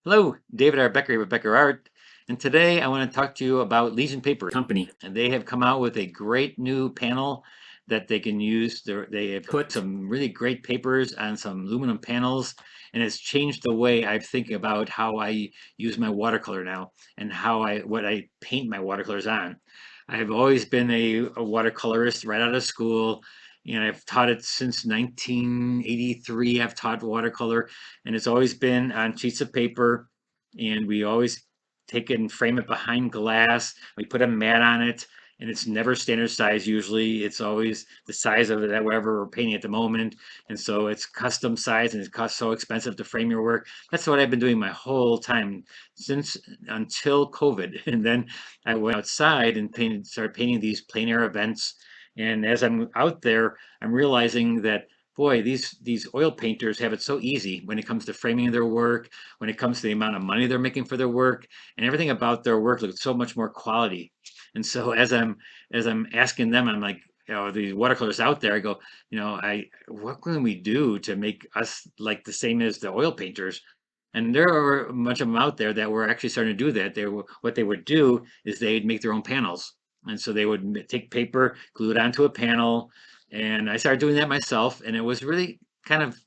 Hello, David R. Becker with Becker Art, and today I want to talk to you about Legion Paper Company. And they have come out with a great new panel that they can use. They have put some really great papers on some aluminum panels, and it's changed the way I think about how I use my watercolor now and what I paint my watercolors on. I've always been a watercolorist right out of school. I've taught it since 1983. I've taught watercolor, and it's always been on sheets of paper, and we always take it and frame it behind glass. We put a mat on it, and it's never standard size. Usually it's always the size of that whatever we're painting at the moment, and so it's custom size, and it costs so expensive to frame your work. That's what I've been doing my whole time since until COVID. And then I went outside and started painting these plein air events. And as I'm out there, I'm realizing that, boy, these oil painters have it so easy when it comes to framing their work, when it comes to the amount of money they're making for their work, and everything about their work looks so much more quality. And so as I'm asking them, I'm like, these watercolors out there, I go, what can we do to make us like the same as the oil painters? And there are a bunch of them out there that were actually starting to do that. What they would do is they'd make their own panels. And so they would take paper, glue it onto a panel, and I started doing that myself, and it was really kind of,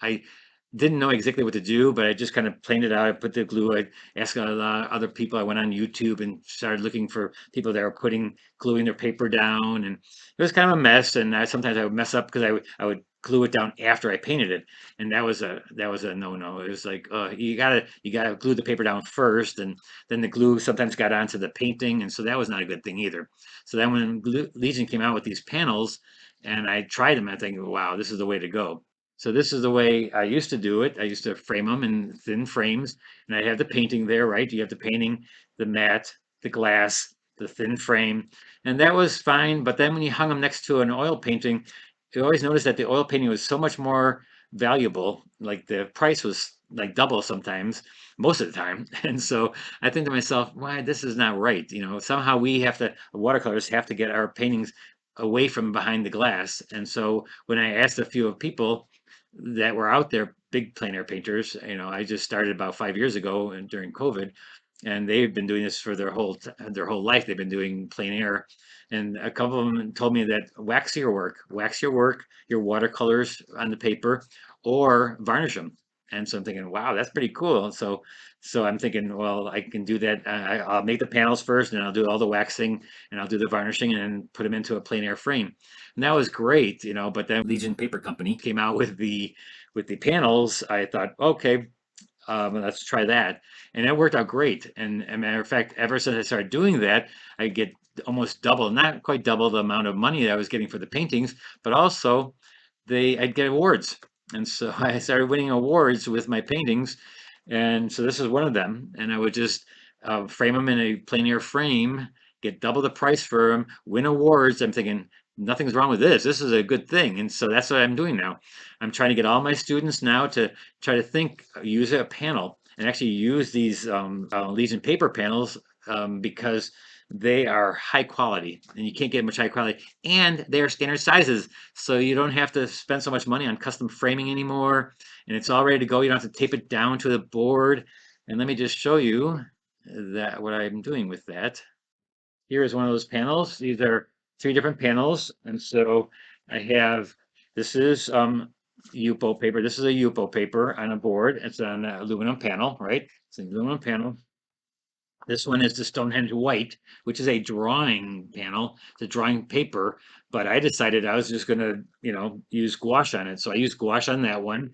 I didn't know exactly what to do, but I just kind of planned it out. I put the glue, I asked a lot of other people. I went on YouTube and started looking for people that were gluing their paper down, and it was kind of a mess. And sometimes I would mess up because I would glue it down after I painted it, and that was a no-no. It was like, you gotta glue the paper down first, and then the glue sometimes got onto the painting, and so that was not a good thing either. So then when Legion came out with these panels, and I tried them, I think, wow, this is the way to go. So this is the way I used to do it. I used to frame them in thin frames, and I have the painting there, right? You have the painting, the mat, the glass, the thin frame, and that was fine. But then when you hung them next to an oil painting, you always noticed that the oil painting was so much more valuable. Like the price was like double sometimes, most of the time. And so I think to myself, why, this is not right. Somehow watercolors have to get our paintings away from behind the glass. And so when I asked a few of people that were out there, big plein air painters. I just started about 5 years ago and during COVID, and they've been doing this for their whole life. They've been doing plein air, and a couple of them told me that wax your work, your watercolors on the paper, or varnish them. And so I'm thinking, wow, that's pretty cool. So I'm thinking, well, I can do that. I'll make the panels first, and I'll do all the waxing, and I'll do the varnishing, and then put them into a plein air frame. And that was great, but then Legion Paper Company came out with the panels. I thought, okay, let's try that, and it worked out great. And a matter of fact, ever since I started doing that, I get almost double, not quite double the amount of money that I was getting for the paintings, but also I'd get awards. And so I started winning awards with my paintings, and so this is one of them. And I would just frame them in a plein air frame, get double the price for them, win awards. I'm thinking, nothing's wrong with this. This is a good thing. And so that's what I'm doing now. I'm trying to get all my students now to try to use a panel and actually use these Legion paper panels, because they are high quality, and you can't get much high quality, and they are standard sizes. So you don't have to spend so much money on custom framing anymore, and it's all ready to go. You don't have to tape it down to the board. And let me just show you that what I'm doing with that. Here is one of those panels. These are three different panels. And so this is YUPO paper. This is a YUPO paper on a board. It's an aluminum panel, right? It's an aluminum panel. This one is the Stonehenge white, which is a drawing panel. It's a drawing paper, but I decided I was just gonna, use gouache on it. So I used gouache on that one.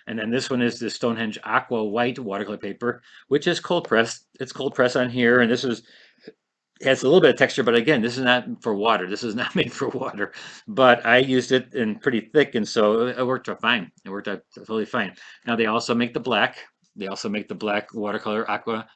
And then this one is the Stonehenge Aqua white watercolor paper, which is cold pressed. It's cold pressed on here, and this is has a little bit of texture, but again, this is not for water. This is not made for water. But I used it in pretty thick, and so it worked out fine. It worked out totally fine. Now they also make the black. They also make the black watercolor Aqua,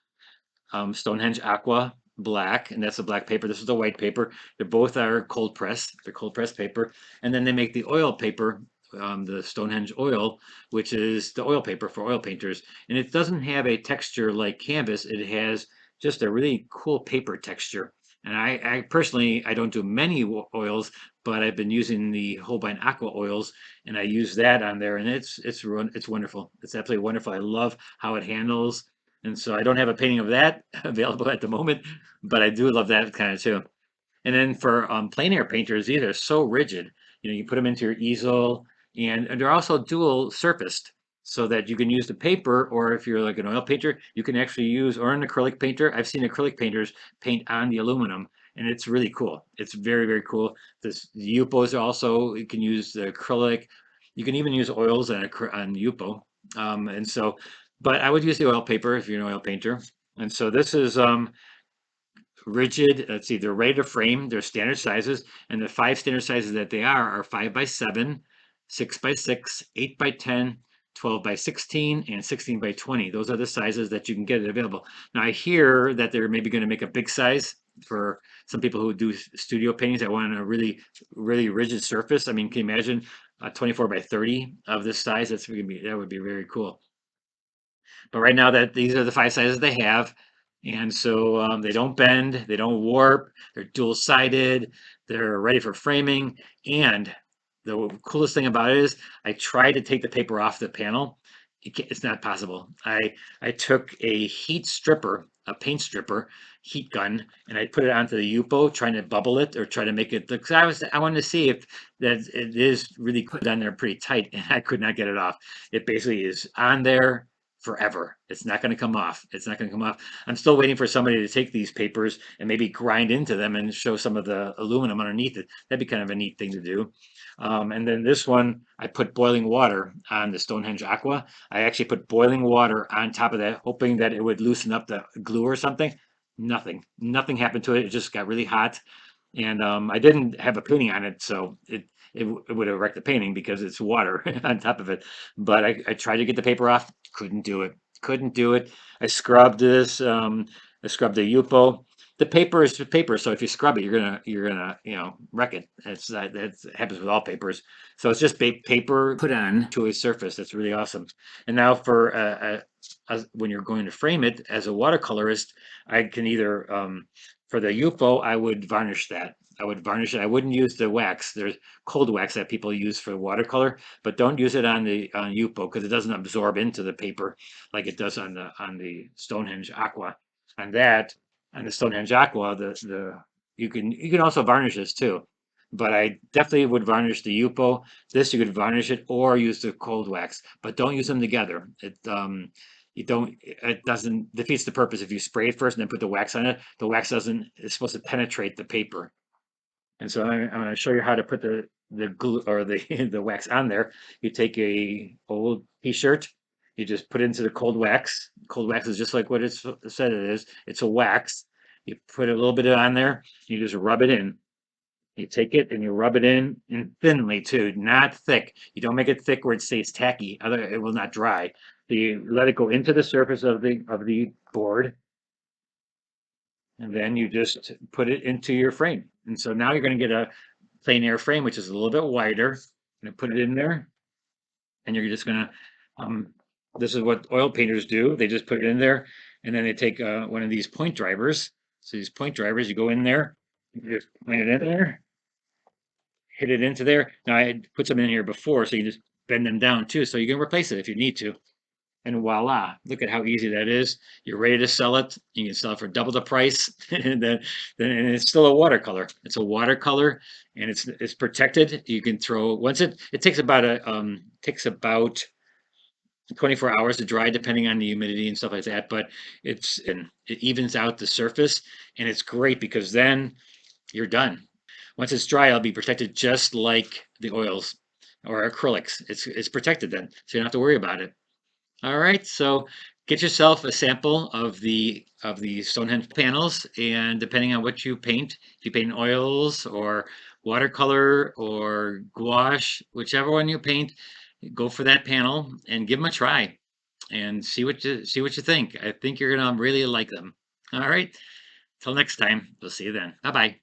Stonehenge Aqua black, and that's the black paper. This is the white paper. They both are cold pressed. They're cold pressed paper, and then they make the oil paper, the Stonehenge oil, which is the oil paper for oil painters. And it doesn't have a texture like canvas. It has just a really cool paper texture. And I personally, I don't do many oils, but I've been using the Holbein Aqua oils, and I use that on there, and it's wonderful. It's absolutely wonderful. I love how it handles, and so I don't have a painting of that available at the moment, but I do love that kind of too. And then for plein air painters, these are so rigid. You know, you put them into your easel, and they're also dual surfaced, so that you can use the paper, or if you're like an oil painter, you can actually use, or an acrylic painter. I've seen acrylic painters paint on the aluminum, and it's really cool. It's very, very cool. The YUPOs are also, you can use the acrylic. You can even use oils on YUPO. And so, but I would use the oil paper if you're an oil painter. And so this is rigid. Let's see, they're ready to frame. They're standard sizes, and the five standard sizes that they are 5 by 7, 6 by 6, 8 by 10, 12 by 16, and 16 by 20. Those are the sizes that you can get available. Now I hear that they're maybe going to make a big size for some people who do studio paintings that want a really, really rigid surface. I mean, can you imagine a 24 by 30 of this size? That would be very cool. But right now, that these are the five sizes they have, and so they don't bend, they don't warp, they're dual sided, they're ready for framing. And the coolest thing about it is, I tried to take the paper off the panel. It's not possible. I took a heat stripper, a paint stripper, heat gun, and I put it onto the YUPO, trying to bubble it or try to make it. Because I wanted to see if that it is really put on there pretty tight, and I could not get it off. It basically is on there forever. It's not going to come off. It's not going to come off. I'm still waiting for somebody to take these papers and maybe grind into them and show some of the aluminum underneath it. That'd be kind of a neat thing to do. And then this one, I put boiling water on the Stonehenge Aqua. I actually put boiling water on top of that, hoping that it would loosen up the glue or something. Nothing happened to it. It just got really hot. And I didn't have a painting on it, so it would have wrecked the painting because it's water on top of it. But I tried to get the paper off, couldn't do it. Couldn't do it. I scrubbed this. I scrubbed the YUPO. The paper is paper, so if you scrub it, you're gonna wreck it. That happens with all papers. So it's just paper put on to a surface. That's really awesome. And now for when you're going to frame it as a watercolorist, I can either for the YUPO, I would varnish that. I would varnish it. I wouldn't use the wax. There's cold wax that people use for watercolor, but don't use it on the YUPO because it doesn't absorb into the paper like it does on the Stonehenge Aqua. And that on the Stonehenge Aqua, the you can also varnish this too, but I definitely would varnish the YUPO. This you could varnish it or use the cold wax, but don't use them together. It doesn't defeats the purpose. If you spray it first and then put the wax on it, the wax doesn't it's supposed to penetrate the paper. And so I'm going to show you how to put the glue or the the wax on there. You take a old t-shirt, you just put it into the cold wax. Cold wax is just like what it said it is. It's a wax. You put a little bit on there, you just rub it in. You take it and you rub it in and thinly too, not thick. You don't make it thick where it stays tacky, other it will not dry. So you let it go into the surface of the board, and then you just put it into your frame. And so now you're going to get a plein air frame, which is a little bit wider. And put it in there, and you're just going to. This is what oil painters do. They just put it in there, and then they take one of these point drivers. So these point drivers, you go in there, you just point it in there, hit it into there. Now I had put some in here before, so you just bend them down too, so you can replace it if you need to. And voila, look at how easy that is. You're ready to sell it. You can sell it for double the price. And it's still a watercolor. It's a watercolor, and it's protected. You can throw once it takes about 24 hours to dry, depending on the humidity and stuff like that. But it evens out the surface, and it's great because then you're done. Once it's dry, it'll be protected just like the oils or acrylics. It's protected then, so you don't have to worry about it. All right, so get yourself a sample of the Stonehenge panels, and depending on what you paint, if you paint in oils or watercolor or gouache, whichever one you paint, go for that panel and give them a try and see what you think. I think you're gonna really like them. All right, till next time, we'll see you then. Bye bye.